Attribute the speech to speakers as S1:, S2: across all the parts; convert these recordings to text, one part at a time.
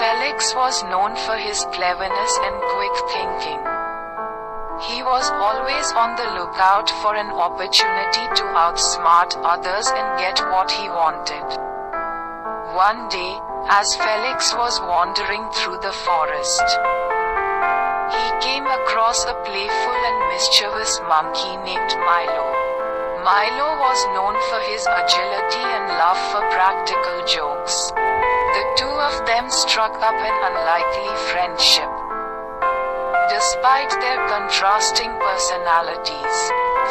S1: Felix was known for his cleverness and quick thinking. He was always on the lookout for an opportunity to outsmart others and get what he wanted. One day, as Felix was wandering through the forest, he came across a playful and mischievous monkey named Milo. Milo was known for his agility and love for practical jokes. The two of them struck up an unlikely friendship. Despite their contrasting personalities,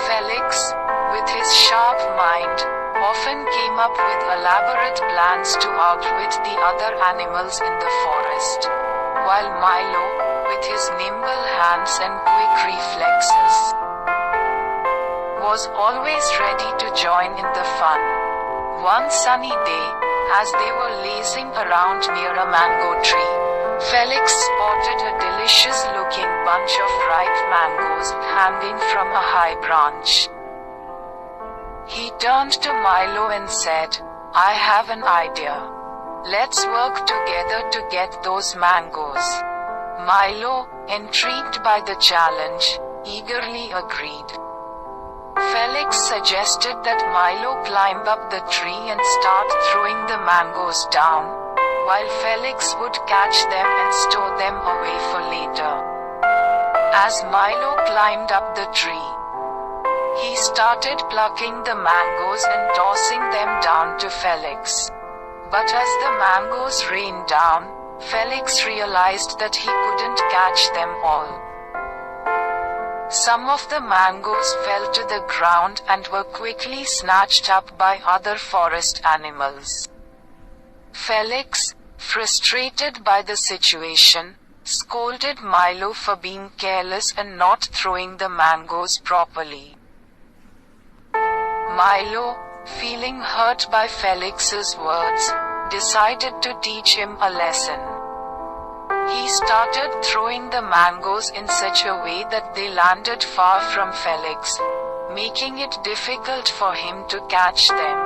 S1: Felix, with his sharp mind, often came up with elaborate plans to outwit the other animals in the forest, while Milo, with his nimble hands and quick reflexes, was always ready to join in the fun. One sunny day, as they were lazing around near a mango tree, Felix spotted a delicious-looking bunch of ripe mangoes hanging from a high branch. He turned to Milo and said, "I have an idea. Let's work together to get those mangoes." Milo, intrigued by the challenge, eagerly agreed. Felix suggested that Milo climb up the tree and start throwing the mangoes down, while Felix would catch them and store them away for later. As Milo climbed up the tree, he started plucking the mangoes and tossing them down to Felix. But as the mangoes rained down, Felix realized that he couldn't catch them all. Some of the mangoes fell to the ground and were quickly snatched up by other forest animals. Felix, frustrated by the situation, scolded Milo for being careless and not throwing the mangoes properly. Milo, feeling hurt by Felix's words, decided to teach him a lesson. He started throwing the mangoes in such a way that they landed far from Felix, making it difficult for him to catch them.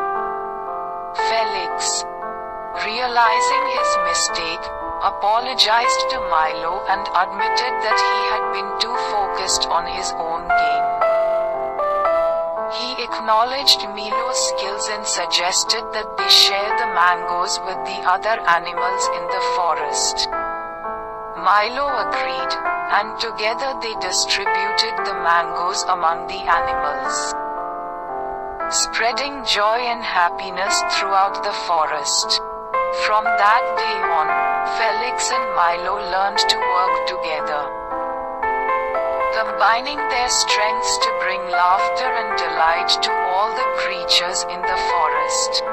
S1: Felix, realizing his mistake, apologized to Milo and admitted that he had been too focused on his own game. He acknowledged Milo's skills and suggested that they share the mangoes with the other animals in the forest. Milo agreed, and together they distributed the mangoes among the animals, spreading joy and happiness throughout the forest. From that day on, Felix and Milo learned to work together, combining their strengths to bring laughter and delight to all the creatures in the forest.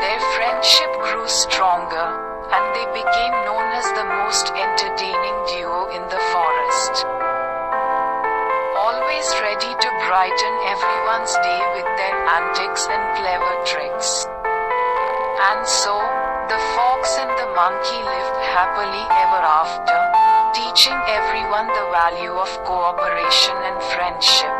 S1: Their friendship grew stronger, and they became known as the most entertaining duo in the forest, always ready to brighten everyone's day with their antics and clever tricks. And so, the fox and the monkey lived happily ever after, teaching everyone the value of cooperation and friendship.